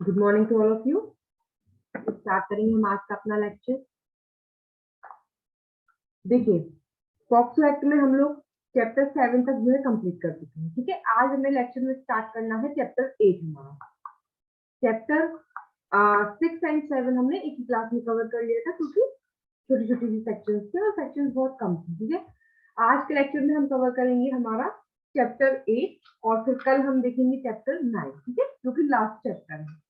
Good morning to all of you. Start करेंगे हम आज का अपना लेक्चर। देखिए, पॉक्सो एक्ट में हम लोग चैप्टर 7 तक जो है कंप्लीट कर चुके हैं। ठीक है, आज हमें लेक्चर में स्टार्ट करना है चैप्टर 8। हमारा चैप्टर 6 एंड 7 हमने एक ही क्लास में कवर कर लिया था, क्योंकि छोटी छोटी सी सेक्शन थे और सेक्शन बहुत कम थे। ठीक है, आज के लेक्चर में हम कवर करेंगे हमारा चैप्टर 8 और फिर कल हम देखेंगे चैप्टर 9। ठीक है, जो कि लास्ट चैप्टर है।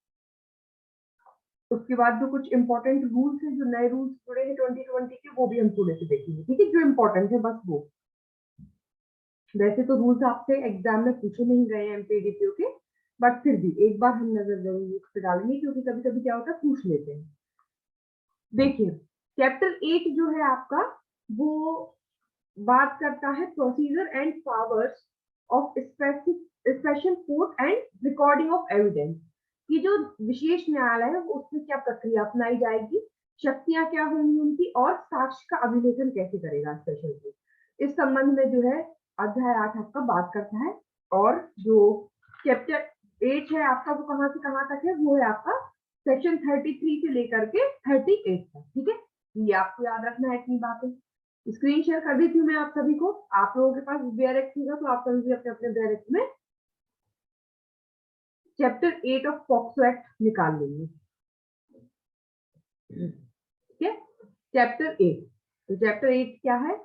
उसके बाद जो कुछ इंपॉर्टेंट रूल्स हैं, जो नए रूल्स जुड़े हैं 2020 के, वो भी हम थोड़े से देखेंगे। ठीक है, जो इंपॉर्टेंट है बस वो। वैसे तो रूल्स आपसे एग्जाम में पूछे नहीं गए हैं एमपीडीपीओ के, बट फिर भी एक बार हम नजर जरूर उस पर डालेंगे, क्योंकि कभी कभी क्या होता है पूछ लेते हैं। देखिए, चैप्टर 8 जो है आपका, वो बात करता है procedure and powers of special court and recording of evidence. कि जो विशेष न्यायालय है वो उसमें क्या प्रक्रिया अपनाई जाएगी, शक्तियां क्या होंगी उनकी, और साक्ष्य का अभिलेखन कैसे करेगा स्पेशल कोर्ट। इस संबंध में जो है अध्याय 8 आपका बात करता है। और जो चैप्टर 8 है आपका, वो कहां से कहां तक है, वो है आपका सेक्शन 33 से लेकर के 38 तक। ठीक है, ये आपको याद रखना है इतनी बातें। स्क्रीन शेयर कर दी थी मैं आप सभी को। आप लोगों के पास बेयरएक्ट होगा तो आप सभी भी अपने अपने बेयरएक्ट में चैप्टर 8 ऑफ पॉक्सो एक्ट निकाल लेंगे। ठीक है, चैप्टर 8। तो चैप्टर 8 क्या है?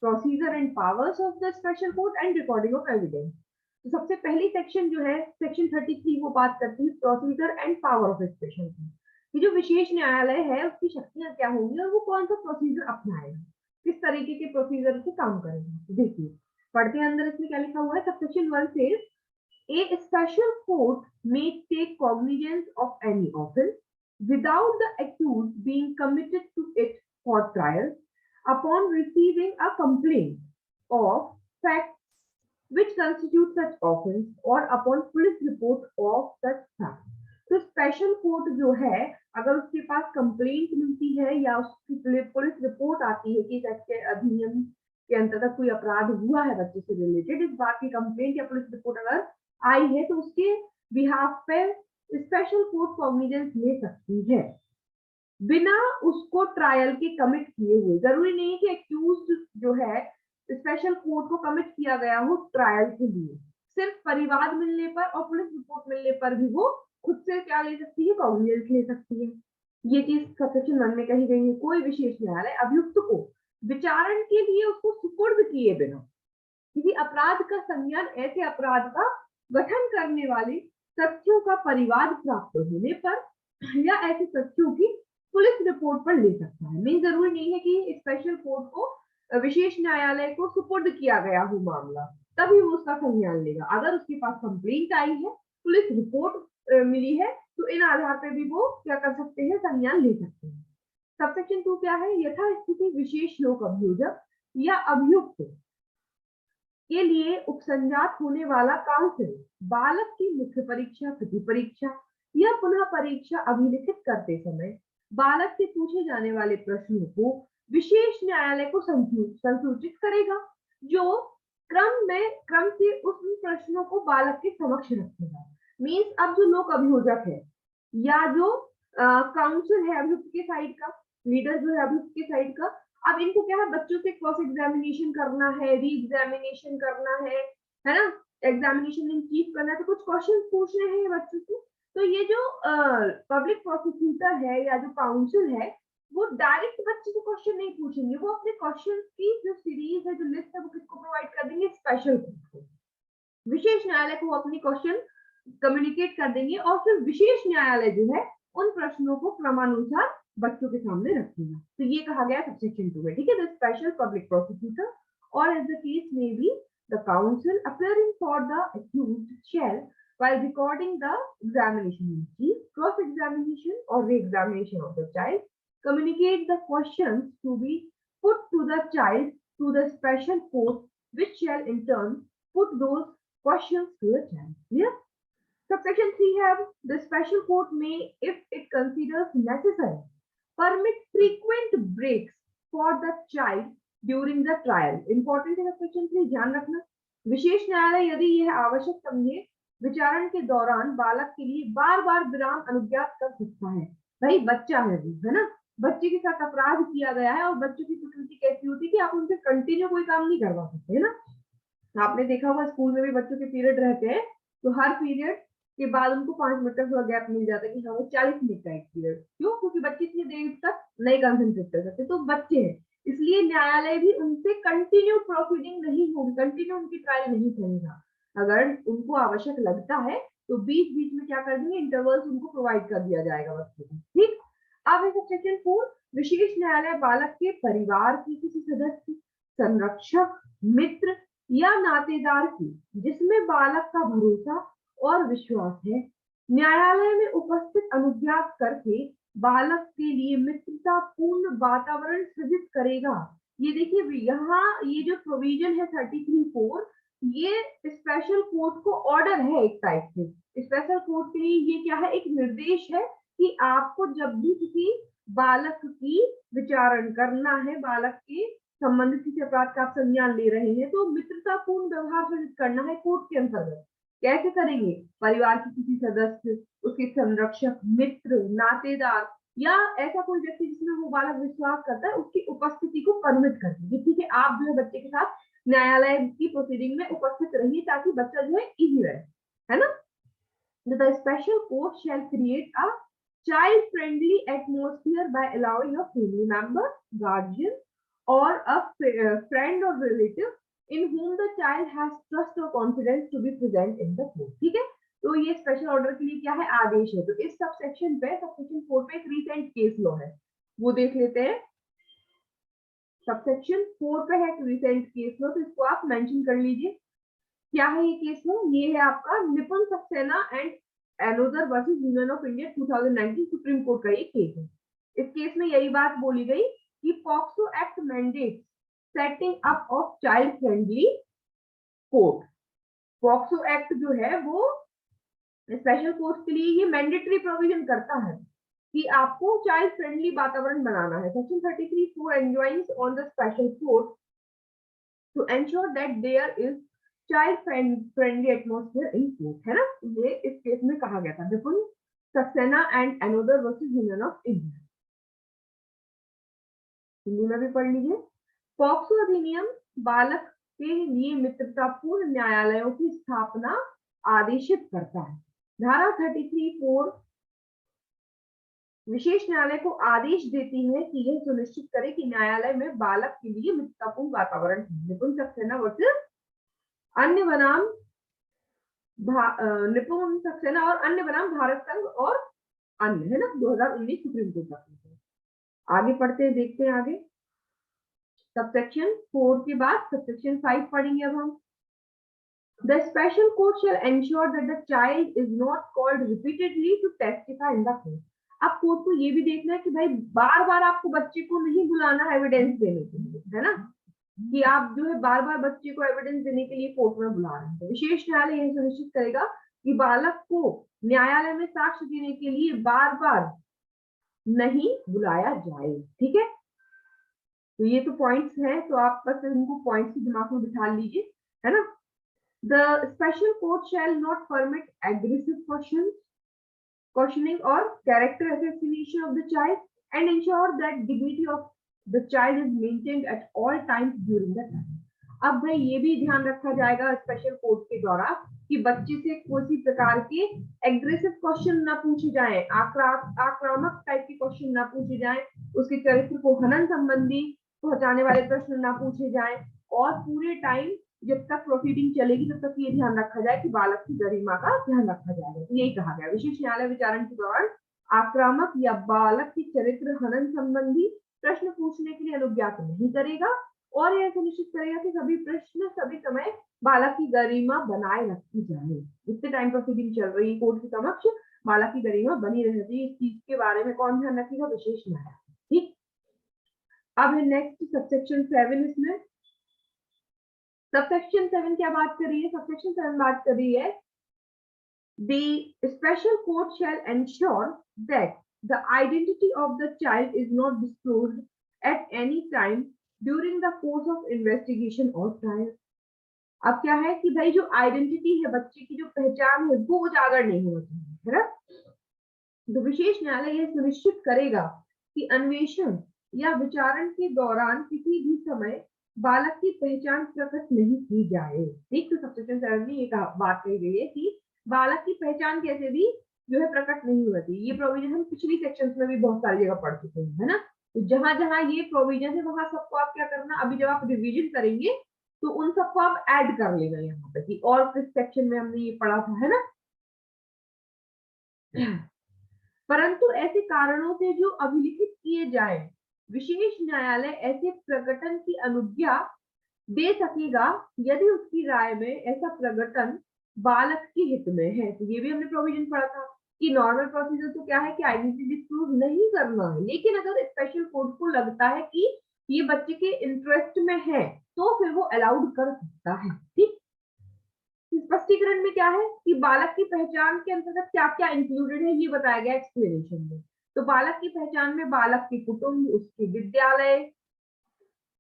Procedure and powers of the special court and recording of evidence. तो सबसे पहली सेक्शन जो है सेक्शन 33, वो बात करती है procedure and power of special court. ये जो विशेष न्यायालय है उसकी शक्तियां क्या होंगी और वो कौन सा प्रोसीजर अपनाएगा, किस तरीके के प्रोसीजर से काम करेगा। तो देखिए, पढ़ते हैं अंदर इसमें क्या लिखा हुआ है। सबसेक्शन 1 से A special court may take cognizance of any offense without the accused being committed to it for trial upon receiving a complaint of facts which constitute such offense or upon police report of such fact। तो special court जो है, अगर उसके पास complaint मिलती है या उसकी police report आती है कि इसके अधिनियम के अंतर्गत कोई अपराध हुआ है बच्चे से रिलेटेड, इस बात की कंप्लेंट या पुलिस रिपोर्ट अगर आई है, तो उसके बिहाफ पे स्पेशल कोर्ट कॉग्निजेंस ले सकती है बिना उसको ट्रायल के कमिट किए हुए। जरूरी नहीं है कि एक्यूज्ड जो है स्पेशल कोर्ट को कमिट किया गया हो ट्रायल के लिए। सिर्फ परिवाद मिलने पर और पुलिस रिपोर्ट मिलने पर भी वो खुद से क्या ले सकती है, कॉग्निजेंस ले सकती है। ये चीज सबसेक्शन 1 में कही गई है। कोई विशेष न्यायालय अभियुक्त को विचारण के लिए उसको सुपुर्द किए बिना किसी अपराध का संज्ञान ऐसे अपराध का गठन करने वाले तथ्यों का परिवाद प्राप्त होने पर या ऐसे तथ्यों की पुलिस रिपोर्ट पर ले सकता है। नहीं, जरूरी नहीं है कि स्पेशल कोर्ट को विशेष न्यायालय को सुपुर्द किया गया हो मामला तभी वो उसका संज्ञान लेगा। अगर उसके पास कंप्लेंट आई है, पुलिस रिपोर्ट मिली है, तो इन आधार पर भी वो क्या कर सकते हैं, संज्ञान ले सकते हैं। सबसेक्शन 2 क्या है? यथास्थिति विशेष लोक अभियोजक या अभियुक्त के लिए उपसंजात होने वाला काउंसिल बालक की मुख्य परीक्षा, प्रति परीक्षा या पुनः परीक्षा अभिलिखित करते समय बालक से पूछे जाने वाले प्रश्नों को विशेष न्यायालय को संसूचित करेगा, जो क्रम से उन प्रश्नों को बालक के समक्ष रखेगा। मीन्स अब जो लोक अभियोजक है या जो काउंसिल है अभियुक्त के साइड का, लीडर जो है अभियुक्त के साइड का, अब इनको क्या है, बच्चों से क्रॉस एग्जामिनेशन करना है, री एग्जामिनेशन करना है ना, एग्जामिनेशन इन चीफ करना है, तो कुछ क्वेश्चन पूछने हैं बच्चों से। तो ये जो पब्लिक प्रोसिक्यूटर है या जो काउंसिल है, वो डायरेक्ट बच्चे को क्वेश्चन नहीं पूछेंगे, वो अपने क्वेश्चन की जो सीरीज है, जो लिस्ट है, वो किसको प्रोवाइड कर देंगे, स्पेशल कोर्ट को। विशेष न्यायालय को अपनी क्वेश्चन कम्युनिकेट कर देंगे और फिर विशेष न्यायालय जो है उन प्रश्नों को क्रमानुसार बच्चों के सामने रखेगा। तो ये कहा गया सबसेक्शन 2 में। ठीक है, द स्पेशल पब्लिक प्रोसिक्यूटर और as the case may be the counsel appearing for the accused shall while recording the examination in chief, cross examination or re-examination of the child, communicate the questions to be put to the child to the special court, which shall in turn put those questions to the child. Clear? Subsection 3 have the special court may, if it considers necessary, permit frequent breaks for the child during the trial. Important है subsection 3, ध्यान रखना। विशेष न्यायालय यदि यह आवश्यक समझे विचारण के दौरान बालक के लिए बार बार विराम अनुज्ञात कर सकता है। भाई बच्चा है वो, है ना, बच्चे के साथ अपराध किया गया है और बच्चों की प्रकृति कैसी होती है कि आप उनसे कंटिन्यू कोई काम नहीं करवा सकते, है ना। आपने देखा होगा स्कूल में भी बच्चों के पीरियड रहते हैं, तो हर पीरियड के बाद उनको 5 मिनट का थोड़ा गैप मिल जाता है कि हाँ वो 40 मिनट का एक पीरियड, क्यों, क्योंकि बच्चे इतनी देर तक नहीं कंसंट्रेट कर सकते, तो बच्चे हैं, इसलिए न्यायालय भी उनसे कंटिन्यू प्रोसीडिंग नहीं होगी, कंटिन्यू उनकी ट्रायल नहीं करेगा। अगर उनको आवश्यक लगता है तो बीच बीच में क्या कर देंगे, इंटरवल्स उनको प्रोवाइड कर दिया जाएगा बच्चों को, ठीक। अब है सेक्शन 4, विशेष न्यायालय बालक के परिवार के किसी सदस्य, संरक्षक, मित्र या नातेदार की जिसमें बालक का भरोसा और विश्वास है, न्यायालय में उपस्थित अनुज्ञात करके बालक के लिए मित्रता पूर्ण वातावरण सृजित करेगा। ये देखिए यहाँ ये जो प्रोविजन है 33(4), ये स्पेशल कोर्ट को ऑर्डर है एक टाइप से, स्पेशल कोर्ट के लिए ये क्या है, एक निर्देश है कि आपको जब भी किसी बालक की विचारण करना है, बालक के संबंधित किसी अपराध का आप संज्ञान ले रहे हैं, तो मित्रतापूर्ण व्यवहार सृजित करना है कोर्ट के अंतर्गत। कैसे करेंगे, परिवार के किसी सदस्य, उसके संरक्षक, मित्र, नातेदार या ऐसा कोई व्यक्ति जिसमें वो बालक विश्वास करता है, उसकी उपस्थिति को परमिट कर दीजिए, ठीक है। आप जो है बच्चे के साथ न्यायालय की प्रोसीडिंग में उपस्थित रहिए ताकि बच्चा जो है इजी रहे, है ना। The special court shall create a child-friendly atmosphere by allowing a family member, guardian, or a friend or relative in whom the child has trust or confidence to be present in the court, ठीक है। तो ये special order के लिए क्या है, आदेश है। तो इस सबसेक्शन पे, सबसेक्शन 4 पे एक रिसेंट केस लॉ है, वो देख लेते हैं। सबसेक्शन 4 पे है रिसेंट केस लॉ, तो इसको आप मेंशन कर लीजिए। क्या है ये केस लॉ, ये है आपका निपुण Saxena and another versus union of India 2019 supreme court का ये केस है। इस केस में यही बात बोली गई कि POCSO act mandate setting up of child friendly court. POCSO act जो है वो स्पेशल कोर्ट के लिए ये मैंडेटरी प्रोविजन करता है कि आपको चाइल्ड फ्रेंडली वातावरण बनाना है। Section 33(4) enjoins on the special court to ensure that there is child friendly atmosphere in court, है ना। ये इस केस में कहा गया था, निपुण Saxena and another versus union of India. Hindi में भी पढ़ लीजिए। पॉक्सो अधिनियम बालक के लिए मित्रतापूर्ण न्यायालयों की स्थापना आदेशित करता है। धारा 33(4) विशेष न्यायालय को आदेश देती है कि यह सुनिश्चित करे कि न्यायालय में बालक के लिए मित्रतापूर्ण वातावरण है। निपुण सक्सेना वर्सेस अन्य बनाम निपुण सक्सेना और अन्य बनाम भारत संघ और अन्य, है ना, 2019 सुप्रीम कोर्ट का। आगे पढ़ते हैं, देखते हैं आगे। सबसेक्शन 4 के बाद सबसेक्शन 5 पढ़ेंगे अब हम। The special court shall ensure that the child is not called repeatedly to testify in the court. अब कोर्ट को ये भी देखना है कि भाई बार बार आपको बच्चे को नहीं बुलाना है एविडेंस देने के लिए, है ना, कि आप जो है बार बार बच्चे को एविडेंस देने के लिए कोर्ट में बुला रहे हैं। तो विशेष न्यायालय यह सुनिश्चित करेगा कि बालक को न्यायालय में साक्ष्य देने के लिए बार बार नहीं बुलाया जाए, ठीक है। तो ये तो पॉइंट्स हैं, तो आप बस इनको पॉइंट्स की दिमाग में बिठा लीजिए, है ना। The special court shall not permit aggressive questioning or character assassination of the child and ensure that dignity of the child is maintained at all times during the time. अब भाई ये भी ध्यान रखा जाएगा स्पेशल कोर्ट के द्वारा कि बच्चे से किसी प्रकार के एग्रेसिव क्वेश्चन ना पूछे जाएं, आक्रामक टाइप के क्वेश्चन ना पूछे जाएं, उसके चरित्र को हनन संबंधी पहुंचाने वाले प्रश्न ना पूछे जाएं, और पूरे टाइम जब तक प्रोसीडिंग चलेगी तब तक ये ध्यान रखा जाए कि बालक की गरिमा का ध्यान रखा जाएगा। तो यही कहा गया, विशेष न्यायालय विचारण के दौरान आक्रामक या बालक की चरित्र हनन संबंधी प्रश्न पूछने के लिए अनुज्ञात नहीं करेगा, और यह सुनिश्चित करेगा कि सभी प्रश्न सभी समय बालक की गरिमा बनाए रखी जाए। जितने टाइम प्रोसीडिंग चल रही है कोर्ट के समक्ष बालक की गरिमा बनी रहती है, इस चीज के बारे में कौन ध्यान रखेगा, विशेष न्यायालय, ठीक। अब है नेक्स्ट सबसेक्शन 7। इसमें सबसेक्शन 7 क्या बात कर रही है, सबसेक्शन 7 बात कर रही है the special court shall ensure that the identity of the child is not disclosed at any time during the course of investigation or trial. अब क्या है कि भाई जो आइडेंटिटी है, बच्चे की जो पहचान है वो उजागर नहीं होना चाहिए, है ना। तो विशेष न्यायालय यह सुनिश्चित करेगा कि अन्वेषण या विचारण के दौरान किसी भी समय बालक की पहचान प्रकट नहीं की जाए। ठीक, तो सेक्शन 7 में ये बात कही गई है कि बालक की पहचान कैसे भी जो है प्रकट नहीं होती। ये प्रोविजन हम पिछली सेक्शंस में भी बहुत सारी जगह पढ़ चुके हैं, है ना। तो जहां जहां ये प्रोविजन है वहां सबको आप क्या करना, अभी जब आप रिवीजन करेंगे तो उन सबको आप ऐड कर लेना यहाँ पे कि और किस सेक्शन में हमने ये पढ़ा था, है ना। परंतु ऐसे कारणों से जो अभिलिखित किए जाए, विशेष न्यायालय ऐसे प्रकटन की अनुज्ञा दे सकेगा यदि उसकी राय में ऐसा प्रकटन बालक के हित में है। तो ये भी हमने प्रोविजन पढ़ा था कि नॉर्मल प्रोसीजर तो क्या है कि आइडेंटिटी डिस्क्लोज नहीं करना है, लेकिन अगर स्पेशल कोर्ट को लगता है कि ये बच्चे के इंटरेस्ट में है तो फिर वो अलाउड कर सकता है। ठीक, स्पष्टीकरण में क्या है कि बालक की पहचान के अंतर्गत क्या क्या इंक्लूडेड है ये बताया गया एक्सप्लेनेशन में। तो बालक की पहचान में बालक के कुटुंब, उसके विद्यालय,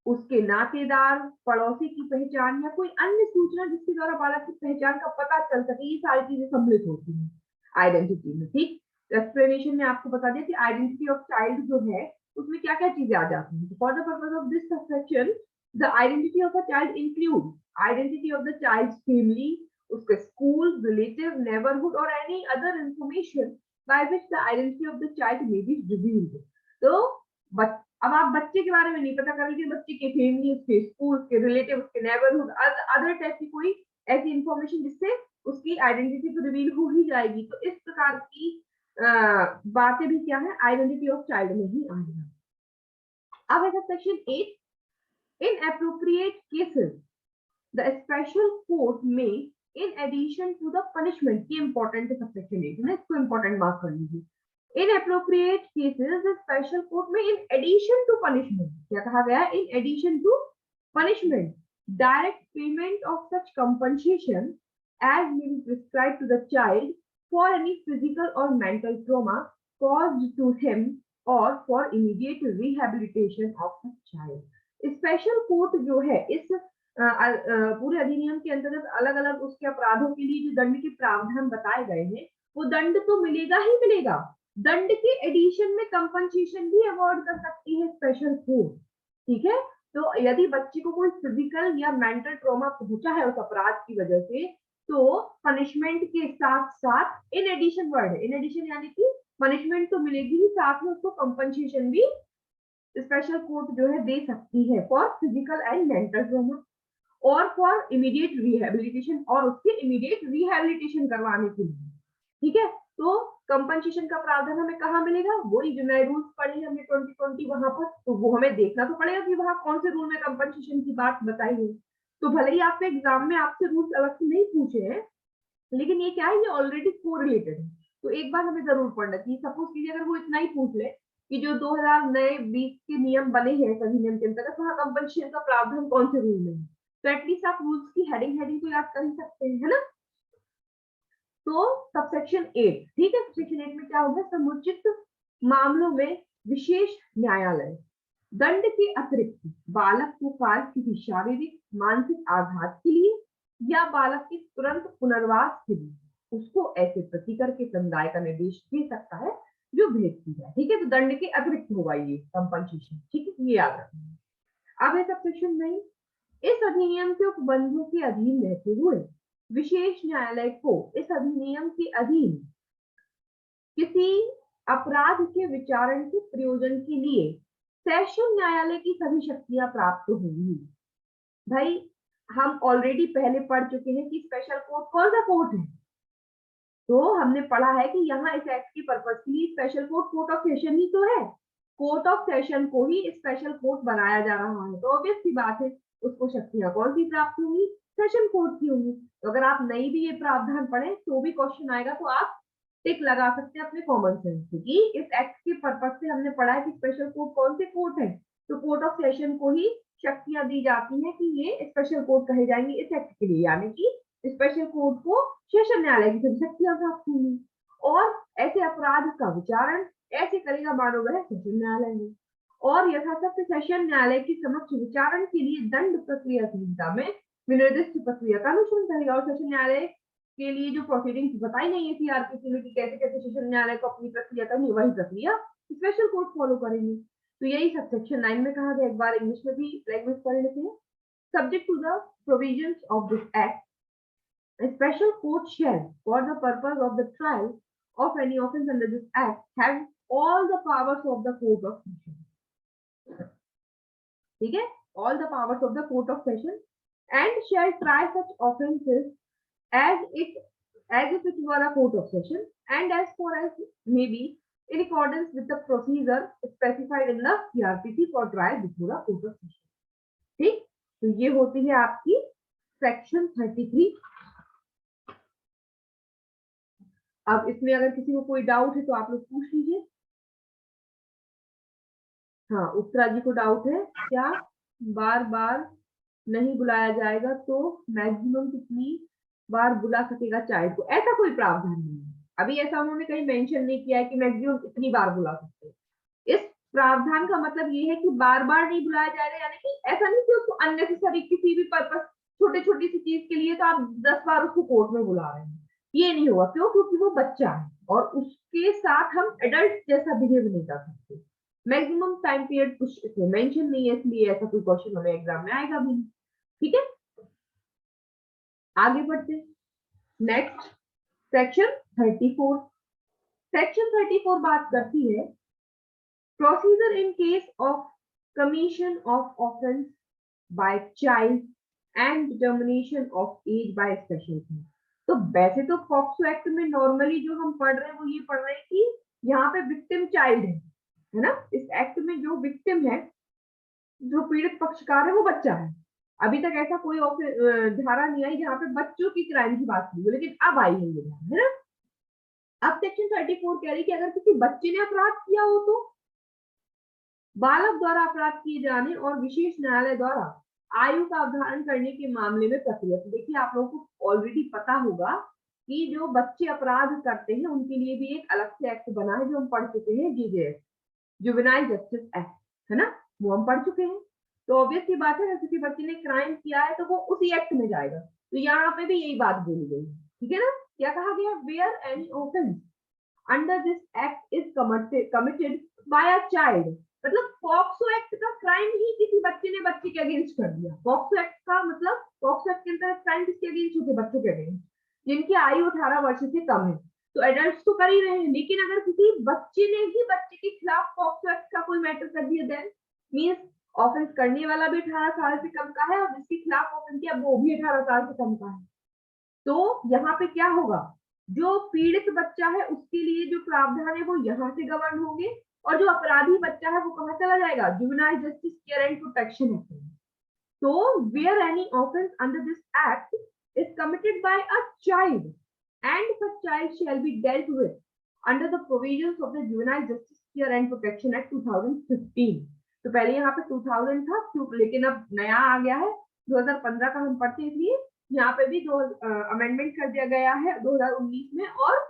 उसके नातेदार, पड़ोसी की पहचान या कोई अन्य सूचना जिसके द्वारा बालक की पहचान का पता चल सके, ये सारी चीजें सम्मिलित होती हैं आइडेंटिटी में। ठीक, एक्सप्लेनेशन में आपको बता दिया कि आइडेंटिटी ऑफ चाइल्ड जो है उसमें क्या क्या चीजें आ जाती हैं। For the purpose of this section the identity of a child include identity of the child family, उसके स्कूल, रिलेटिव, नेबरहुड और any other information by which the identity of the child may be revealed. तो अब आप बच्चे के बारे में नहीं पता कर लीजिए, बच्चे के फैमिली, उसके स्कूल, उसके रिलेटिव, उसके नेबरहुड, अदर टाइप की कोई ऐसी इंफॉर्मेशन जिससे उसकी आइडेंटिटी तो रिवील हो ही जाएगी। तो इस प्रकार की बातें भी क्या है आइडेंटिटी ऑफ चाइल्ड में ही आएगा। अब है section 8, in appropriate cases the special court में in addition to the punishment, ये इंपॉर्टेंट है सेक्शन 8 है ना, इसको इंपॉर्टेंट मार्क कर लीजिए। In appropriate cases, the special court may, in addition to punishment, क्या कहा गया है? In addition to punishment, direct payment of such compensation as may be prescribed to the child for any physical or mental trauma caused to him or for immediate rehabilitation of the child. Special court जो है इस पूरे अधिनियम के अंतर्गत अलग अलग उसके अपराधों के लिए जो दंड के प्रावधान बताए गए हैं वो दंड तो मिलेगा ही मिलेगा, दंड के एडिशन में कंपनसेशन भी अवॉर्ड कर सकती है स्पेशल कोर्ट। ठीक है, तो यदि बच्चे को कोई फिजिकल या मेंटल ट्रॉमा पहुंचा है उस अपराध की वजह से तो पनिशमेंट के साथ साथ इन एडिशन वर्ड है, इन एडिशन यानी कि पनिशमेंट तो मिलेगी ही, साथ में उसको कंपनसेशन भी स्पेशल कोर्ट जो है दे सकती है for physical and mental trauma और फॉर इमीडिएट रिहेबिलिटेशन, और उसके इमीडिएट रिहेबिलिटेशन करवाने के लिए। ठीक है, तो कंपनसेशन का प्रावधान हमें कहाँ मिलेगा? वही जो नए रूल्स पढ़े हमने 2020 वहां पर, तो वो हमें देखना तो पड़ेगा कि वहां कौन से रूल में कंपनसेशन की बात बताई है। तो भले ही आपके एग्जाम में आपसे रूल्स अलग से नहीं पूछे हैं, लेकिन ये क्या है, ये ऑलरेडी कोरिलेटेड है। तो एक बार हमें जरूर पढ़ना चाहिए। सपोज कीजिए अगर वो इतना ही पूछ ले कि जो 2020 के नियम बने हैं सभी नियम के अंतर्गत वहां कंपनसेशन का प्रावधान कौन से रूल में है, तो एटलीस्ट आप रूल्स की हेडिंग तो याद कर ही सकते हैं, है ना। तो सबसेक्शन 8, ठीक है, सबसेक्शन 8 में क्या होगा? समुचित मामलों में विशेष न्यायालय दंड के अतिरिक्त बालक को कार्य किसी शारीरिक मानसिक आघात के लिए या बालक के तुरंत पुनर्वास के लिए उसको ऐसे प्रतिकर के समुदाय का निर्देश दे सकता है जो भेजती है। ठीक है, तो दंड के अतिरिक्त होगा ये कंपनसेशन। ठीक है, ये याद रखना। अब है सबसेक्शन 9, इस अधिनियम के उपबंधों के अधीन रहते हुए विशेष न्यायालय को इस अधिनियम के अधीन किसी अपराध के विचारण के प्रयोजन के लिए सेशन न्यायालय की सभी शक्तियां प्राप्त होंगी। भाई हम ऑलरेडी पहले पढ़ चुके हैं कि स्पेशल कोर्ट कौन सा कोर्ट है, तो हमने पढ़ा है कि यहाँ इस एक्ट की पर्पज के लिए special court court of session ही तो है, कोर्ट ऑफ सेशन को ही स्पेशल कोर्ट बनाया जा रहा है, तो ऑब्वियस सी बात है उसको शक्तियां कौन सी प्राप्त होंगी? सेशन कोर्ट की होंगी। तो अगर आप नहीं भी ये प्रावधान पढ़े तो भी क्वेश्चन आएगा तो आप टिक लगा सकते हैं अपने कॉमन सेंस से कि इस एक्ट के पर्पज से हमने पढ़ा है कि स्पेशल कोर्ट कौन से कोर्ट है, तो कोर्ट ऑफ सेशन को ही शक्तियां दी जाती हैं कि ये स्पेशल कोर्ट कहे जाएंगे इस एक्ट के लिए, यानी कि स्पेशल कोर्ट को सेशन न्यायालय की सभी शक्तियां प्राप्त होंगी और ऐसे अपराध का विचारण ऐसे करेगा मानो वह सेशन न्यायालय है और यथासत्य सेशन न्यायालय के समक्ष विचारण के लिए दंड प्रक्रिया संहिता में विनिर्दिष्ट प्रक्रिया का अनुसरण करेगा और सेशन न्यायालय के लिए जो प्रोसीडिंग्स बताई गई है सीआरपीसी में कि कैसे कैसे सेशन न्यायालय को अपनी प्रक्रिया करनी, वही प्रक्रिया स्पेशल कोर्ट फॉलो करेंगे। तो यही सब सेक्शन 9 में कहा गया। एक बार इंग्लिश में भी लैंग्वेज पढ़ लेते हैं। Subject to the provisions of this act, a special court shall, for the purpose of the trial of any offence under this act, have all the powers of the court of session. ठीक है, all the powers of the court of session, and shall try such offences as if it were a court of session, and as far as may be in accordance with the procedure specified in the CRPC for trial before a court of session. ठीक, तो ये होती है आपकी section 33। अब इसमें अगर किसी को कोई डाउट है तो आप लोग पूछ लीजिए। हाँ, उत्तरा जी को डाउट है, क्या बार बार नहीं बुलाया जाएगा तो मैक्सिमम कितनी बार बुला सकेगा चाइल्ड को? ऐसा कोई प्रावधान नहीं है, अभी ऐसा उन्होंने कहीं मेंशन नहीं किया है कि मैक्सिमम इतनी बार बुला सकते हैं। इस प्रावधान का मतलब ये है कि बार बार नहीं बुलाया जाएगा, यानी कि ऐसा नहीं कि उसको अननेसेसरी किसी भी पर्पस, छोटी छोटी सी चीज के लिए तो आप 10 बार उसको कोर्ट में बुला रहे हैं, ये नहीं होगा। क्यों? क्योंकि वो बच्चा है और उसके साथ हम एडल्ट जैसा बिहेव नहीं कर सकते। मैक्सिमम टाइम पीरियड कुछ इसमें मेंशन नहीं है, इसलिए ऐसा कोई क्वेश्चन हमें एग्जाम में आएगा भी नहीं। ठीक है, आगे बढ़ते हैं। Next section 34। सेक्शन 34 बात करती है procedure in case of commission of offence by child and determination of age by special court. तो वैसे तो पॉक्सो एक्ट में नॉर्मली जो हम पढ़ रहे हैं वो ये पढ़ रहे हैं कि यहाँ पे विक्टिम चाइल्ड है ना। इस एक्ट में जो विक्टिम है, जो पीड़ित पक्षकार है, वो बच्चा है। अभी तक ऐसा कोई धारा नहीं आई जहाँ पे बच्चों की क्राइम की बात की, लेकिन अब आई है ये धारा, है ना। अब सेक्शन 34 कह रही कि अगर किसी बच्चे ने अपराध किया हो तो बालक द्वारा अपराध किए जाने और विशेष न्यायालय द्वारा आयु का अवधारण करने के मामले में प्रक्रिया। तो देखिए, आप लोगों को ऑलरेडी पता होगा कि जो बच्चे अपराध करते हैं उनके लिए भी एक अलग से एक्ट बना है, जो हम पढ़ चुके हैं, JJS, जुवेनाइल जस्टिस एक्ट, है ना, वो हम पढ़ चुके हैं। तो ऑब्वियस की बात है, किसी बच्चे ने क्राइम किया है तो वो उसी एक्ट में जाएगा। तो यहाँ पे भी यही बात बोली गई है, ठीक है ना। क्या कहा गया? Where any offence under this act is committed by a child, मतलब पॉक्सो एक्ट का क्राइम ही किसी बच्चे ने बच्चे के अगेंस्ट कर दिया। पॉक्सो एक्ट का मतलब, पॉक्सो एक्ट के अंतर्गत क्राइम किसके अगेंस्ट होते? बच्चों के अगेंस्ट, जिनकी आयु 18 वर्ष से कम है। तो एडल्ट्स तो कर ही रहे हैं, लेकिन अगर किसी बच्चे ने ही बच्चे के खिलाफ पॉक्सो एक्ट का कोई मैटर कर दिया, देन मींस ऑफेंस करने वाला भी 18 साल से कम का है और जिसके खिलाफ ऑफेंस किया वो भी 18 साल से कम का है। तो यहाँ पे क्या होगा? जो पीड़ित बच्चा है उसके लिए जो प्रावधान है वो यहाँ से गवर्न होंगे, और जो अपराधी बच्चा है वो कहाँ चला जाएगा? Juvenile justice care and protection act में। So, where any offence under this act is committed by a child, and such child shall be dealt with under the provisions of the Juvenile Justice Care and Protection Act 2015. तो पहले यहाँ पे 2000 था, लेकिन अब नया आ गया है 2015 का हम पढ़ते, इसलिए यहाँ पे भी दो अमेंडमेंट कर दिया गया है 2019 में, और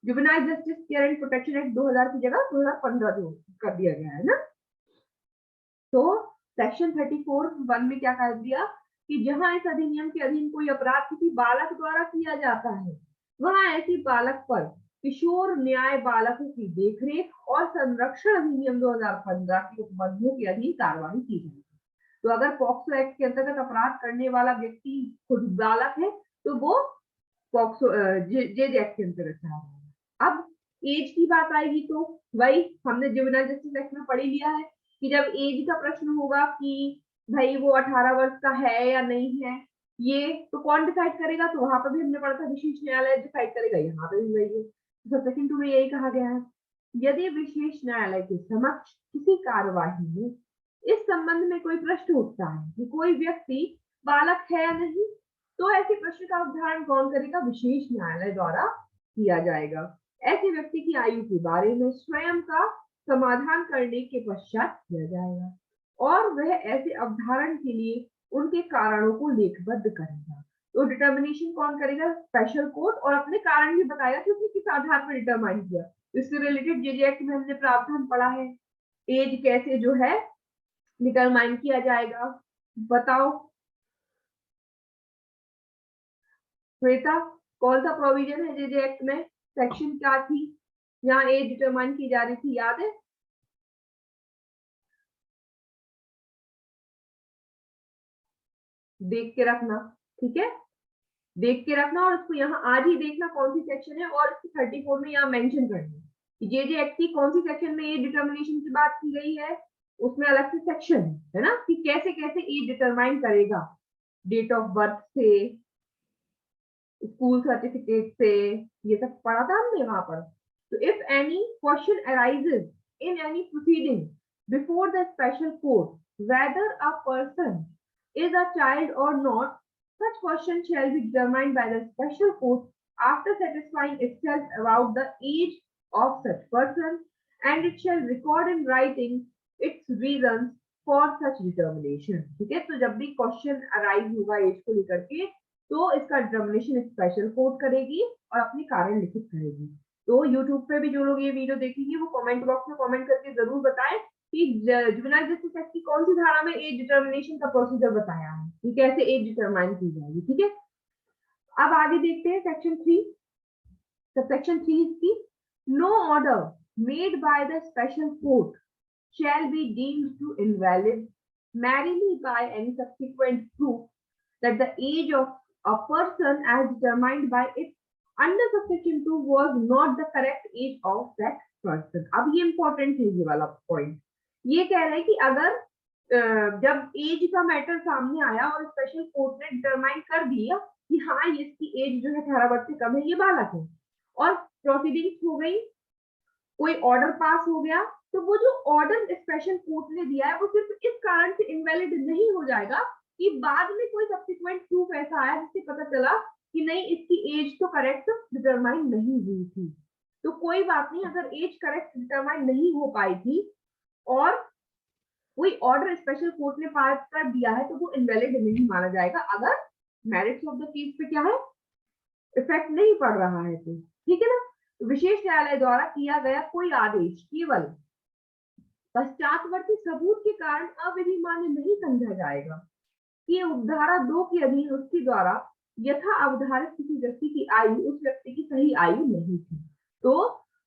juvenile justice care and protection act 2000 की जगह 2015 कर दिया गया है ना। तो सेक्शन 34(1) में क्या कर दिया कि जहां इस अधिनियम के अधीन कोई अपराध किसी बालक द्वारा किया जाता है, वहां ऐसी बालक पर किशोर न्याय बालकों की देखरेख और संरक्षण अधिनियम 2015 के उपबंधों के अधीन कार्रवाई की जाएगी। तो अगर पॉक्सो एक्ट के अंतर्गत अपराध करने वाला व्यक्ति खुद बालक है तो वो पॉक्सो जेज एक्ट के अंतर्गत आएगा। अब एज की बात आएगी तो वही हमने जुवेनाइल जस्टिस एक्ट में पढ़ लिया है कि जब एज का प्रश्न होगा कि भाई वो 18 वर्ष का है या नहीं है, ये तो कौन डिसाइड करेगा? तो वहां पर भी हमने पढ़ा था विशेष न्यायालय डिसाइड करेगा, यहाँ पे भी वही है। तो सेक्शन 2 में यही कहा गया है, यदि विशेष न्यायालय के समक्ष किसी कार्यवाही में इस संबंध में कोई प्रश्न उठता है कि कोई व्यक्ति बालक है या नहीं, तो ऐसे प्रश्न का अवधारण कौन करेगा? विशेष न्यायालय द्वारा किया जाएगा। ऐसे व्यक्ति की आयु के बारे में स्वयं का समाधान करने के पश्चात किया जाएगा, और वह ऐसे अवधारण के लिए उनके कारणों को लेखबद्ध करेगा। तो डिटर्मिनेशन कौन करेगा? स्पेशल कोर्ट, और अपने कारण भी बताएगा कि उसने किस आधार पर डिटरमाइन किया। इससे रिलेटेड जेजे एक्ट में हमने प्रावधान पढ़ा है, एज कैसे जो है डिटरमाइन किया जाएगा, बताओ। श्वेता, कौन सा प्रोविजन है जेजे एक्ट में, सेक्शन क्या थी यहाँ एज डिटरमाइन की जा रही थी, याद है? देख के रखना, ठीक है, देख के रखना और उसको यहाँ आज ही देखना कौन सी सेक्शन है और इसकी 34 में यहाँ मेंशन करना कि जेजे एक्ट की कौन सी सेक्शन में एज डिटर्मिनेशन की बात की गई है, उसमें अलग से सेक्शन है ना कि कैसे कैसे एज डिटरमाइन करेगा, डेट ऑफ बर्थ से, स्कूल सर्टिफिकेट से, ये सब पढ़ा था हमने वहां पर। तो if any question arises in any proceeding before the special court weather a person is a child or not, such question shall be determined by the special court after satisfying itself about the age of such person, and it shall record in writing its reasons for such determination. ठीक है, तो जब भी question arise होगा as को लेकर के तो इसका डिटर्मिनेशन स्पेशल कोर्ट करेगी और अपने कारण लिखित करेगी। तो यूट्यूब पे भी जो लोग ये वीडियो देखेंगे वो कमेंट बॉक्स में कमेंट करके जरूर बताएं कि जुवेनाइल जस्टिस एक्ट की कौन सी धारा में एज डिटर्मिनेशन का प्रोसीजर बताया है कि कैसे एज डिटरमाइन की जाएगी। ठीक है, अब आगे देखते हैं सेक्शन 3। सेक्शन 3 की no order made by the special court shall be deemed to invalid merely by any subsequent proof that the age of a person as determined by it under subsection 2 was not the correct age of that person। अब ये important है ये वाला point, ये कह रहे हैं कि अगर जब एज का मैटर सामने आया और स्पेशल कोर्ट ने डिटरमाइन कर दिया कि हाँ इसकी एज जो है 18 वर्ष से कम है, ये बालक है, और प्रोसीडिंग्स हो गई, कोई ऑर्डर पास हो गया, तो वो जो ऑर्डर स्पेशल कोर्ट ने दिया है वो सिर्फ इस कारण से इनवैलिड नहीं हो जाएगा कि बाद में कोई सब्सिक्वेंट प्रूफ ऐसा आया जिससे पता चला कि नहीं इसकी एज तो करेक्ट डिटरमाइन नहीं हुई थी। तो कोई बात नहीं, अगर एज करेक्ट डिटरमाइन नहीं हो पाई थी और कोई ऑर्डर स्पेशल कोर्ट ने पास कर दिया है तो वो इनवैलिड नहीं माना जाएगा अगर मेरिट्स ऑफ द केस पे क्या है, इफेक्ट नहीं पड़ रहा है तो। ठीक है ना, विशेष न्यायालय द्वारा किया गया कोई आदेश केवल पश्चातवर्ती सबूत के कारण अविधि मान्य नहीं समझा जाएगा कि धारा 2 के अधीन उसके द्वारा यथा अवधारित किसी व्यक्ति की आयु उस व्यक्ति की सही आयु नहीं थी। तो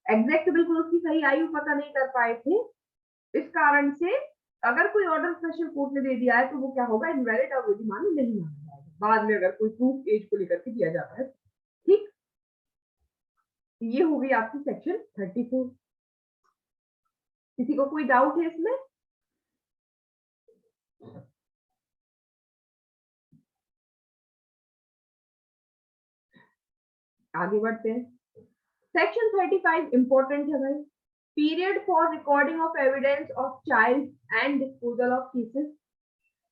एग्जैक्ट बिल्कुल उसकी सही आयु पता नहीं कर पाए थे, इस कारण से अगर कोई ऑर्डर स्पेशल कोर्ट ने दे दिया है तो वो क्या होगा, इनवैलिड और अविधि मान्य नहीं माना जाएगा बाद में अगर कोई प्रूफ एज को लेकर के दिया जाता है। ठीक, ये होगी आपकी सेक्शन 34। किसी को कोई डाउट है इसमें? आगे बढ़ते हैं। सेक्शन 35 इंपॉर्टेंट है भाई, period for recording of evidence of child and disposal of cases.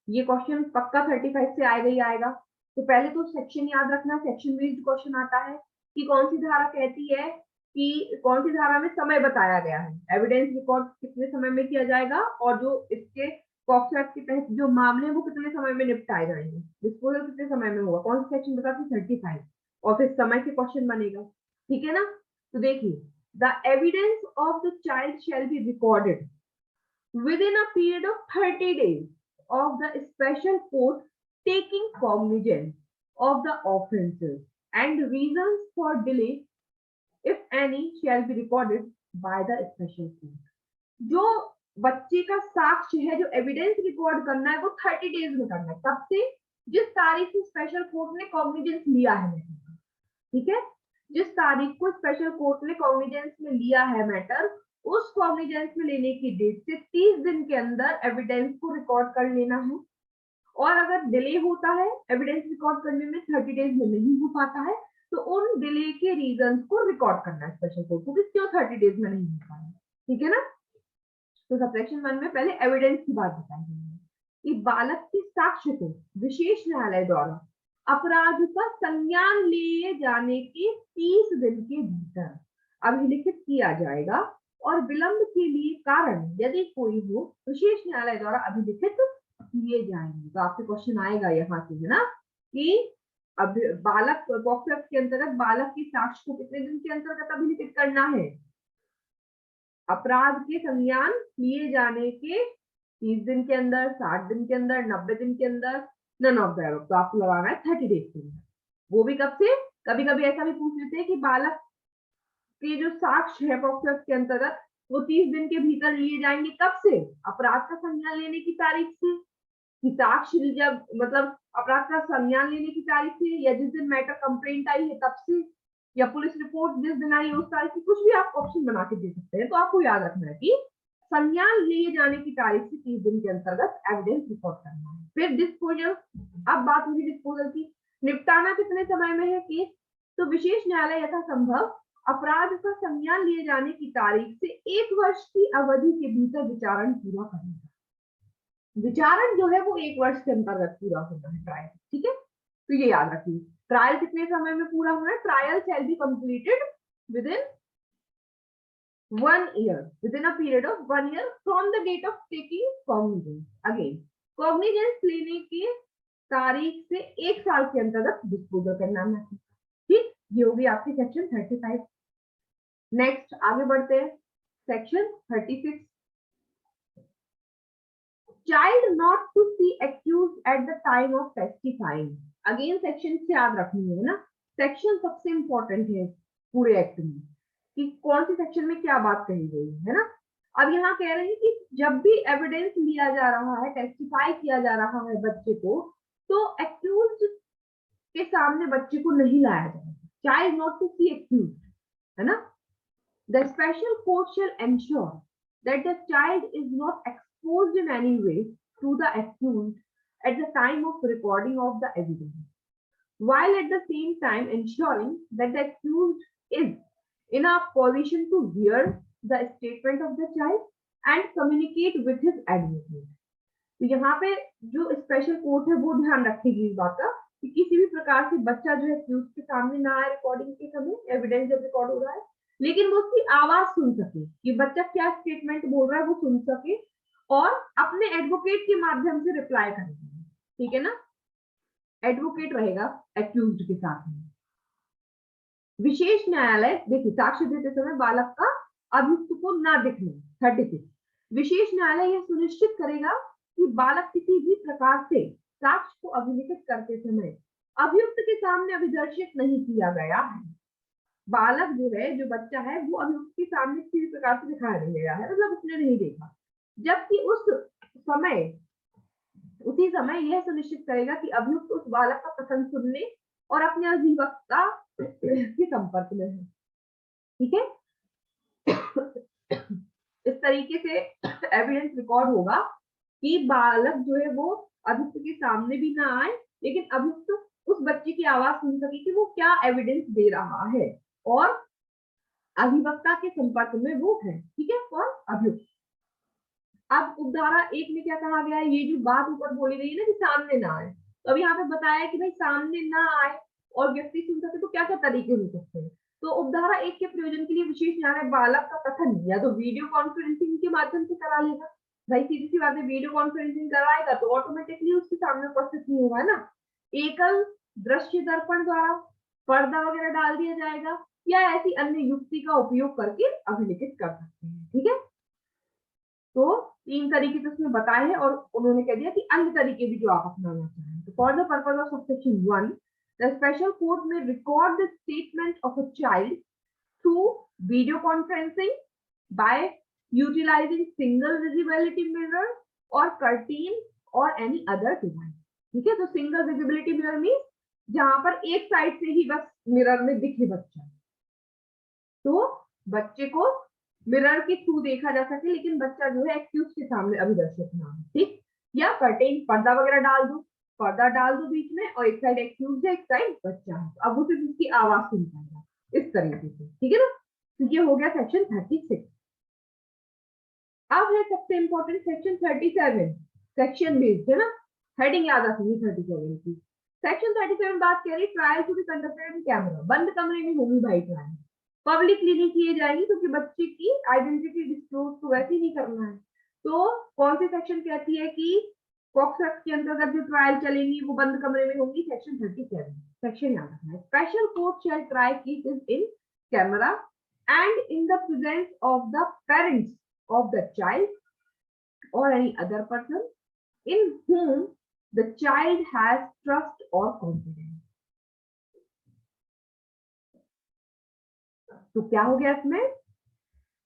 ये क्वेश्चन पक्का 35 से आएगा ही आएगा। तो पहले तो सेक्शन याद रखना, सेक्शन बेस्ड क्वेश्चन आता है कि कौन सी धारा कहती है कि कौन सी धारा में समय बताया गया है, एविडेंस रिकॉर्ड कितने समय में किया जाएगा और जो इसके पॉक्सो एक्ट के तहत जो मामले वो कितने समय में निपटाए जाएंगे, डिस्पोजल कितने समय में होगा, कौन सा सेक्शन बताती 35 और फिर समय के क्वेश्चन बनेगा। ठीक है ना, तो देखिए the evidence of the child shall be recorded within a period of 30 days of the special court taking cognizance of the offences and reasons for delay if any shall be recorded by the special court। जो बच्चे का साक्ष्य है, जो evidence record करना है वो 30 days में करना है, तब से जिस तारीख से स्पेशल कोर्ट ने कॉग्निजेंस लिया है मैटर। ठीक है, जिस तारीख को स्पेशल कोर्ट ने कॉग्निजेंस में लिया है मैटर, उस कॉग्निजेंस में लेने की डेट से 30 दिन के अंदर एविडेंस को रिकॉर्ड कर लेना है। और अगर डिले होता है एविडेंस रिकॉर्ड करने में, 30 डेज में नहीं हो पाता है, तो उन डिले के रीजंस को रिकॉर्ड करना है स्पेशल कोर्ट को कि क्यों 30 डेज में नहीं हो पाया। ठीक है ना, तो सबसेक्शन 1 में पहले एविडेंस की बात बताई गई है कि बालक के साक्ष्य को विशेष न्यायालय द्वारा अपराध का संज्ञान लिए जाने के 30 दिन के भीतर अभिलिखित किया जाएगा और विलंब के लिए कारण यदि कोई हो विशेष न्यायालय द्वारा अभिलिखित किए जाएंगे। तो आपसे क्वेश्चन आएगा यहाँ से, है ना, कि अब बालक पॉक्सो एक्ट के अंतर्गत बालक के साक्ष्य को कितने दिन के अंतर्गत अभिलिखित करना है, अपराध के संज्ञान लिए जाने के 30 दिन के अंदर, 60 दिन के अंदर, 90 दिन के अंदर, नन ऑफ द अबव। तो आपको लगाना है 30 डेज के अंदर। वो भी कब से, कभी कभी ऐसा भी पूछ लेते हैं कि बालक के जो साक्ष्य है पॉक्सो एक्ट के अंतर्गत वो 30 दिन के भीतर लिए जाएंगे। कब से? अपराध का संज्ञान लेने की तारीख से, कि साक्ष्य जब मतलब अपराध का संज्ञान लेने की तारीख से, या जिस दिन मैटर कंप्लेंट आई है तब से, या पुलिस रिपोर्ट जिस दिन आई उस तारीख से, कुछ भी आप ऑप्शन बना के दे सकते हैं। तो आपको याद रखना है कि संज्ञान लिए जाने की तारीख से 30 दिन के अंतर्गत एविडेंस रिकॉर्ड करना है। फिर डिस्पोजल, अब बात हुई डिस्पोजल की। निपटाना कितने समय में है केस? तो विशेष न्यायालय यथासंभव अपराध का संज्ञान लिए जाने की तारीख से 1 वर्ष की अवधि के भीतर विचारण पूरा करेगा। विचारण जो है वो 1 वर्ष के अंतर्गत पूरा होना है ट्रायल, ठीक है। तो ये याद रखिए, ट्रायल कितने समय में पूरा होना है? Trial shall be completed with in 1 year, within a period of 1 year from the date of taking cognizance. Again, cognizance लेने की तारीख से 1 साल के अंतर्गत डिस्पोजल करना है, ठीक। ये होगी आपकी सेक्शन 35। नेक्स्ट आगे बढ़ते हैं, section 36। Child not to see accused at the time of testifying. Again section से याद रखनी है ना, सेक्शन सबसे इंपॉर्टेंट है पूरे एक्ट में कि कौन सी सेक्शन में क्या बात कही गई है ना। अब यहाँ कह रहे हैं कि जब भी एविडेंस लिया जा रहा है, टेस्टिफाई किया जा रहा है बच्चे को, तो एक्यूज्ड के सामने बच्चे को नहीं लाया जाएगा। Child not to see accused, है ना। The special court shall ensure that the child is not exposed in any way to the accused at the time of recording of the evidence, while at the same time ensuring that the accused is in a position to hear the statement of the child and communicate with his advocate. तो यहाँ पे जो special court है वो ध्यान रखेगी इस बात का कि किसी भी प्रकार से बच्चा जो है accused के सामने ना आए रिकॉर्डिंग के समय, एविडेंस जब रिकॉर्ड हो रहा है, लेकिन वो उसकी आवाज सुन सके कि बच्चा क्या स्टेटमेंट बोल रहा है वो सुन सके और अपने एडवोकेट के माध्यम से रिप्लाई करेगा, ठीक है ना। एडवोकेट रहेगा एक्यूज्ड के साथ में। विशेष न्यायालय, देखिए साक्ष्य देते समय बालक का अभियुक्त को ना दिखने। 36, विशेष न्यायालय यह सुनिश्चित करेगा कि बालक किसी भी प्रकार से साक्ष्य को अभिलिखित करते समय अभियुक्त के सामने अभिदर्शित नहीं किया गया है। बालक जो है, जो बच्चा है, वो अभियुक्त के सामने किसी प्रकार से दिखाया नहीं गया है, मतलब उसने नहीं देखा, जबकि उसी समय यह सुनिश्चित करेगा कि अभियुक्त उस बालक का कथन सुनने और अपने अधिवक्ता के संपर्क में है, ठीक है। इस तरीके से एविडेंस रिकॉर्ड होगा कि बालक जो है वो अभियुक्त के सामने भी ना आए, लेकिन अभियुक्त उस बच्चे की आवाज सुन सके कि वो क्या एविडेंस दे रहा है और अधिवक्ता के संपर्क में वो है, ठीक है, फॉर अभियुक्त। अब उपधारा 1 में क्या कहा गया है, ये जो बात ऊपर बोली गई है ना कि सामने ना आए, तो अब यहाँ पे बताया कि भाई सामने ना आए और व्यक्ति सुन सके तो क्या क्या तरीके हो सकते हैं। तो उपधारा 1 के प्रयोजन के लिए विशेष न्यायालय बालक का कथन या तो वीडियो कॉन्फ्रेंसिंग के माध्यम से करा लेगा। भाई सीधी सी बात है, वीडियो कॉन्फ्रेंसिंग कराएगा तो ऑटोमेटिकली उसके सामने उपस्थित नहीं होगा ना। एकल दृश्य दर्पण द्वारा पर्दा वगैरह डाल दिया जाएगा या ऐसी अन्य युक्ति का उपयोग करके अभिलिखित कर सकते हैं, ठीक है। तो 3 तरीके तो उसमें बताए हैं और उन्होंने कह दिया कि अन्य तरीके भी जो आप अपनाना चाहें। तो for the purpose of subsection 1, the special court में record the statement of a child through video conferencing by utilising single visibility mirror और कर्टेन और एनी अदर डिवाइस, ठीक है। तो सिंगल विजिबिलिटी मिरर मींस जहां पर एक साइड से ही बस मिरर में दिखे बच्चा, तो बच्चे को मिरर के थ्रू देखा जा सके लेकिन बच्चा जो है एक्यूज के सामने अभिदर्शित ना हो, ठीक। या कर्टेन, पर्दा वगैरह डाल दो बीच में और एक साइड एक्यूज है एक साइड बच्चा है, तो अब उसे उसकी आवाज सुन पाएगा इस तरीके से, ठीक है ना। तो ये हो गया सेक्शन 36। अब है सबसे इंपॉर्टेंट सेक्शन 37, सेक्शन बेस्ड, है ना। हेडिंग याद रखनी 37 की। सेक्शन 37 बात कह रही trial to be conducted in camera, बंद कमरे में होगी भाई ट्रायल, पब्लिकली नहीं किए जाएंगी क्योंकि बच्चे की आइडेंटिटी डिस्क्लोज तो वैसे ही नहीं करना है। तो कौन सी सेक्शन कहती है कि पॉक्सो एक्ट के अंतर्गत जो ट्रायल चलेंगी वो बंद कमरे में होंगी? सेक्शन 37। सेक्शन याद रखना है, special court shell try cases in camera and in the presence of the parents of the child or any other person in whom the child has trust or confidence. तो क्या हो गया इसमें,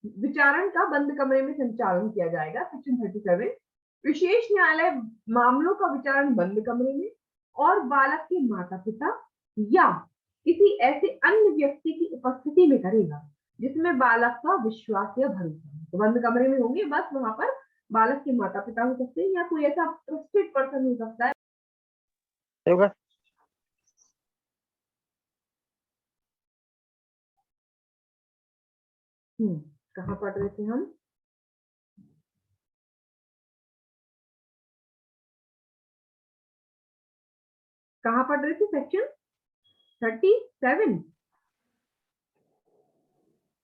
विचारण का बंद कमरे में संचालन किया जाएगा, सेक्शन 37। विशेष न्यायालय मामलों का विचारण बंद कमरे में और बालक के माता पिता या किसी ऐसे अन्य व्यक्ति की उपस्थिति में करेगा जिसमें बालक का विश्वास या भरोसा है। तो बंद कमरे में होंगे, बस वहां पर बालक के माता पिता हो सकते हैं या कोई ऐसा ट्रस्टेड पर्सन हो सकता है। कहाँ पढ़ रहे थे हम? कहाँ पढ़ रहे थे? सेक्शन 37।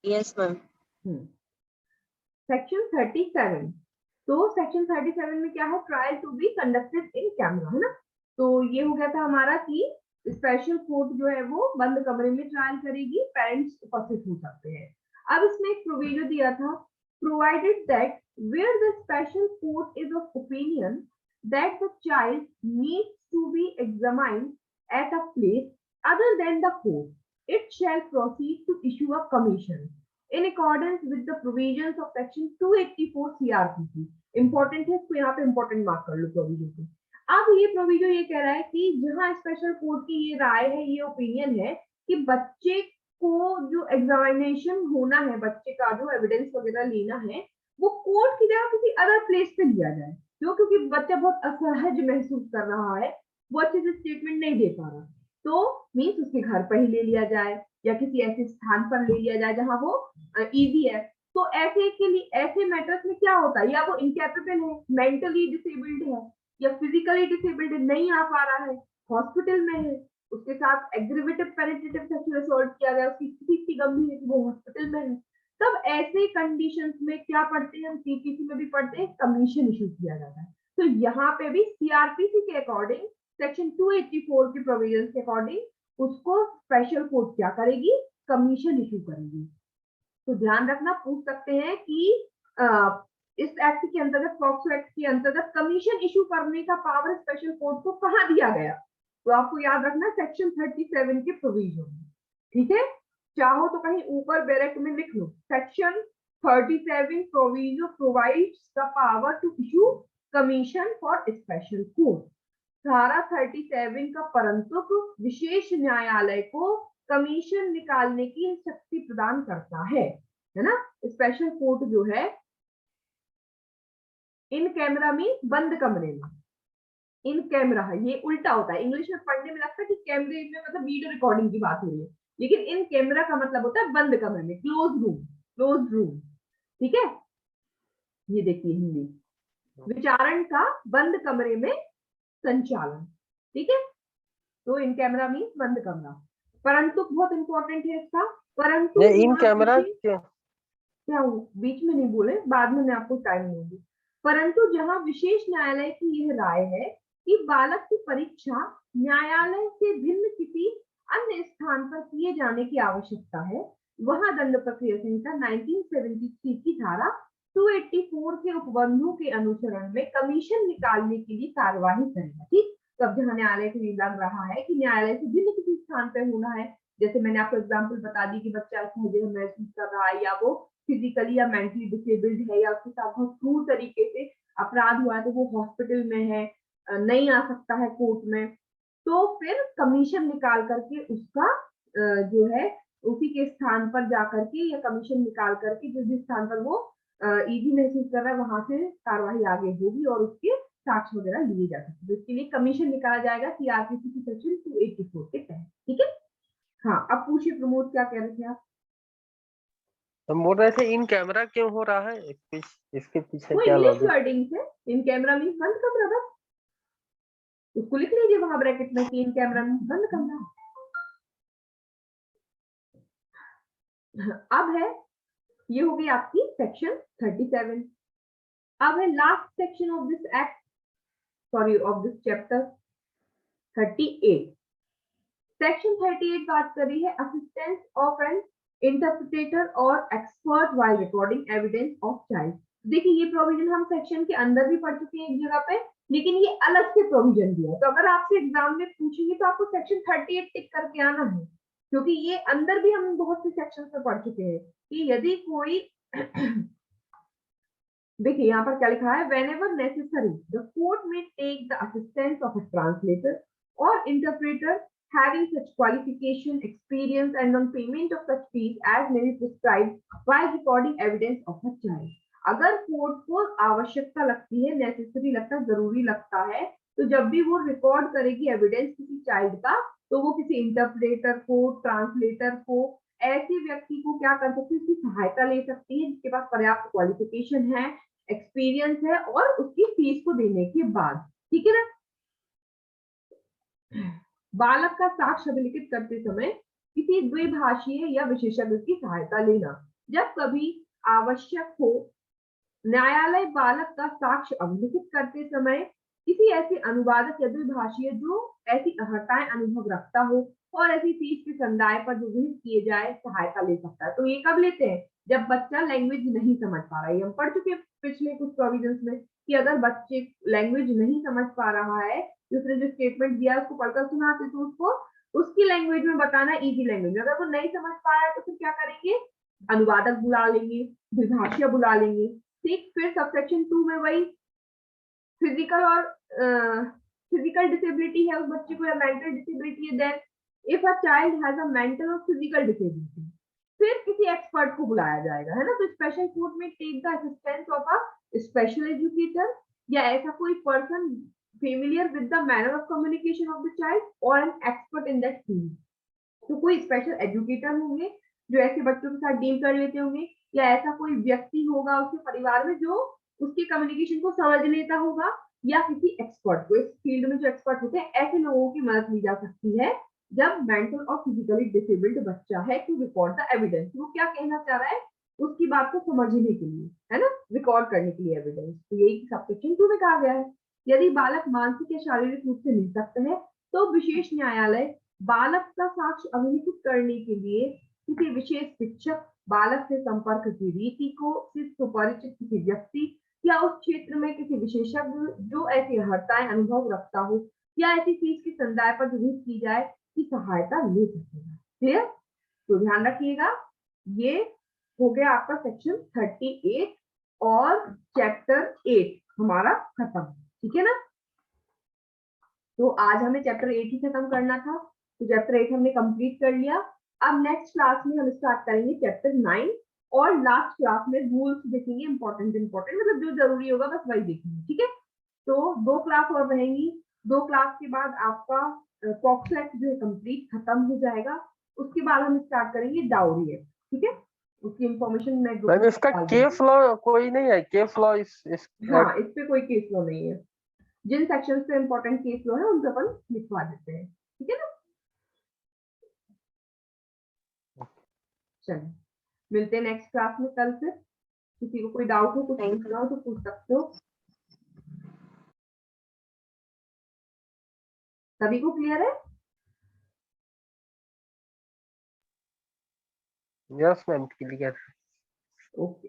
Yes ma'am. सेक्शन 37। तो सेक्शन 37 में क्या है, trial to be conducted in camera, है ना। तो ये हो गया था हमारा कि स्पेशल कोर्ट जो है वो बंद कमरे में ट्रायल करेगी, पेरेंट्स उपस्थित हो सकते हैं। अब इसमें एक प्रोविजन दिया था, provided that where the special court is of opinion that the child needs to be examined at a place other than the court it shall proceed to issue a commission in accordance with the provisions of section 284 CRPC। Important है, इसको यहाँ पे important mark कर लो provision को। अब ये provision ये कह रहा है कि जहां स्पेशल कोर्ट की ये राय है, ये ओपिनियन है कि बच्चे को जो एग्जामिनेशन होना है, बच्चे का जो एविडेंस वगैरह लेना है, वो कोर्ट की जगह किसी अदर प्लेस पे लिया जाए। क्यों? क्योंकि बच्चा बहुत असहज महसूस कर रहा है, वो अच्छे से स्टेटमेंट नहीं दे पा रहा, तो मीन्स उसके घर पर ही ले लिया जाए या किसी ऐसे स्थान पर ले लिया जाए जहां वो इजी है। तो ऐसे के लिए, ऐसे मैटर्स में क्या होता है, या वो इनकैपेबल है, मेंटली डिसेबल्ड है या फिजिकली डिसेबल्ड है, नहीं आ पा रहा है, हॉस्पिटल में है, उसके साथ एग्रीवेटिव पेनिट्रेटिव सेक्सुअल असॉल्ट किया गया, उसकी स्थिति इतनी गंभीर है कि वो हॉस्पिटल में है, तब ऐसे कंडीशंस में क्या पढ़ते हैं हम, सीपीसी में भी पढ़ते हैं, कमीशन इशू किया जाता है। तो यहाँ पे भी सीआरपीसी के अकॉर्डिंग, सेक्शन 284 के प्रोविजन के अकॉर्डिंग उसको स्पेशल कोर्ट क्या करेगी, कमीशन इशू करेगी। तो ध्यान रखना, पूछ सकते हैं कि इस एक्ट के अंतर्गत, पॉक्सो एक्ट के अंतर्गत कमीशन इशू करने का पावर स्पेशल कोर्ट को कहां दिया गया, तो आपको याद रखना सेक्शन 37 के प्रोविजन। ठीक है, चाहो तो कहीं ऊपर बैरेक्ट में लिख लो, section 37 provision provides the power to issue commission for special court. धारा 37 का परंतु विशेष न्यायालय को कमीशन निकालने की शक्ति प्रदान करता है ना। स्पेशल कोर्ट जो है, इन कैमरा में बंद कमरे में, इन कैमरा है, ये उल्टा होता है, इंग्लिश में पढ़ने में लगता है कि कैमरे में मतलब वीडियो रिकॉर्डिंग की बात हो रही है, लेकिन इन कैमरा का मतलब होता है बंद कमरे में, क्लोज रूम, क्लोज रूम। ठीक है, ये देखिए हिंदी, विचारण का बंद कमरे में संचालन। ठीक है, तो इन कैमरा मीन्स बंद कमरा। परंतु बहुत इंपॉर्टेंट है इसका, परंतु इन कैमरा क्या बीच में नहीं बोले, बाद में मैं आपको टाइम दूंगी। परंतु जहां विशेष न्यायालय की यह राय है कि बालक की परीक्षा न्यायालय से भिन्न किसी अन्य स्थान पर किए जाने की आवश्यकता है, वहां दंड प्रक्रिया संहिता 1973 की धारा 284 के उपबंधों के अनुसरण में कमीशन निकालने के लिए कार्यवाही करेगा। ठीक, तब जहां न्यायालय को लग रहा है कि न्यायालय से भिन्न किसी स्थान पर होना है, जैसे मैंने आपको एग्जाम्पल बता दी कि बच्चा महसूस कर रहा है, या वो फिजिकली या मेंटली डिसेबल्ड है, या उसके साथ बहुत क्रूर तरीके से अपराध हुआ है, तो वो हॉस्पिटल में है, नहीं आ सकता है कोर्ट में, तो फिर कमीशन निकाल करके उसका जो है उसी के स्थान पर जाकर के, या कमीशन निकाल करके जिस भी स्थान पर वो इजी महसूस कर रहा है, वहां से कार्रवाई आगे होगी और उसके साक्ष्य वगैरह लिए जा सकते हैं। इसके लिए कमीशन निकाला जाएगा सीआरपीसी की सेक्शन 284 के तहत। ठीक है, हाँ, अब पूछिए प्रमोद, क्या कह रहे थे आप? हम बोल रहे थे इन कैमरा क्यों हो रहा है, इसके पीछे वो क्या इंग्लिश लॉजिक? वर्डिंग से, इन कैमरा मीन्स बंद कमरा, बस उसको लिख लीजिए वहां ब्रैकेट में कि इन कैमरा मीन्स बंद कमरा। अब है, ये हो गई आपकी सेक्शन 37। अब है last section of this act, sorry of this chapter 38। Section 38 बात कर रही है असिस्टेंस ऑफ एन इंटरप्रिटेटर और expert while recording evidence of child. देखिए, ये प्रोविजन हम सेक्शन के अंदर भी पढ़ चुके हैं एक जगह पे, लेकिन ये अलग से प्रोविजन दिया है। तो अगर आपसे एग्जाम में पूछेंगे तो आपको सेक्शन 38 टिक करके आना है, क्योंकि ये अंदर भी हम बहुत से सेक्शंस में पढ़ चुके हैं कि यदि कोई देखिए यहाँ पर क्या लिखा है, whenever necessary the court may take the assistance of a translator or interpreter having such qualification, experience and on payment of such fees as may be prescribed while recording evidence of a child. अगर court को आवश्यकता लगती है, necessary लगता है, जरूरी लगता है, तो जब भी वो रिकॉर्ड करेगी एविडेंस किसी चाइल्ड का, तो वो किसी इंटरप्रेटर को, ट्रांसलेटर को, ऐसे व्यक्ति को क्या कर सकती है, उसकी सहायता ले सकती है जिसके पास पर्याप्त क्वालिफिकेशन है, एक्सपीरियंस है और उसकी फीस को देने के बाद, ठीक है ना। बालक का साक्ष्य अभिलिखित करते समय किसी द्विभाषीय या विशेषज्ञ की सहायता लेना। जब कभी आवश्यक हो, न्यायालय बालक का साक्ष्य अभिलिखित करते समय किसी ऐसे अनुवादक या द्विभाषीय जो ऐसी अर्हताएं अनुभव रखता हो और ऐसी फीस के संदाय पर जो विहित किए जाए सहायता ले सकता है। तो ये कब लेते हैं, जब बच्चा लैंग्वेज नहीं समझ पा रहा है। हम पढ़ चुके पिछले कुछ प्रोविजंस में कि अगर बच्चे लैंग्वेज नहीं समझ पा रहा है, उसने जो स्टेटमेंट दिया उसको पढ़कर सुनाते तो उसको उसकी लैंग्वेज में बताना, इजी लैंग्वेज। अगर वो नहीं समझ पा रहा है तो फिर क्या करेंगे, अनुवादक बुला लेंगे, द्विभाषीय बुला लेंगे। ठीक, फिर सबसेक्शन 2 में वही फिजिकल और फिजिकल डिसेबिलिटी है उस बच्चे को या मेंटल डिसेबिलिटी है, then if a child has a mental और फिजिकल डिसेबिलिटी, फिर किसी एक्सपर्ट को बुलाया जाएगा, है ना। तो स्पेशल कोर्ट में take the assistance of a special educator या ऐसा कोई person familiar with the manner of communication of the child और an expert in that field. तो कोई स्पेशल एजुकेटर होंगे जो ऐसे बच्चों के साथ डील कर लेते होंगे, या ऐसा कोई व्यक्ति होगा उसके परिवार में जो उसके कम्युनिकेशन को समझ लेता होगा, या किसी एक्सपर्ट को, इस फील्ड में जो एक्सपर्ट होते हैं ऐसे लोगों की मदद ली जा सकती है जब मेंटल और फिजिकली डिसेबल्ड बच्चा है, टू रिकॉर्ड द एविडेंस। वो क्या कहना चाह रहा है, उसकी बात को समझने के लिए, है ना, रिकॉर्ड करने के लिए एविडेंस। तो यही सबसेक्शन 2 में कहा गया है। यदि बालक मानसिक या शारीरिक रूप से निःशक्त है तो विशेष न्यायालय बालक का साक्ष्य अभिलिखित करने के लिए किसी विशेष शिक्षक, बालक से संपर्क की रीति को से सुपरिचित किसी व्यक्ति या उस क्षेत्र में किसी विशेषज्ञ जो ऐसी अर्हताएं अनुभव रखता हो या ऐसी चीज की संदाय पर जो की जाए की सहायता ले सकेगा। क्लियर? तो ध्यान रखिएगा, ये हो गया आपका सेक्शन 38 और चैप्टर 8 हमारा खत्म, ठीक है ना। तो आज हमें चैप्टर 8 ही खत्म करना था, तो चैप्टर 8 हमने कंप्लीट कर लिया। अब नेक्स्ट क्लास में हम स्टार्ट करेंगे चैप्टर 9 और लास्ट क्लास में रूल्स देखेंगे, इंपॉर्टेंट मतलब जो जरूरी होगा बस वही देखेंगे, ठीक है। तो 2 क्लास और रहेंगी, 2 क्लास के बाद आपका पॉक्सो एक्ट जो है कंप्लीट खत्म हो जाएगा। उसके बाद हम स्टार्ट करेंगे डाउरी एक्ट, ठीक है। उसकी इंफॉर्मेशन मैं मैम इसका केस लॉ कोई नहीं है, केस लॉ इस हाँ, इस पे कोई केस लॉ नहीं है। जिन सेक्शंस पे इंपॉर्टेंट केस लॉ है उन पे अपन लिखवा देते हैं, ठीक है ना। चलिए मिलते हैं नेक्स्ट क्लास में कल से। किसी को कोई डाउट हो, कुछ पूछना हो तो पूछ सकते हो। सभी को क्लियर है? Yes ma'am clear. ओके।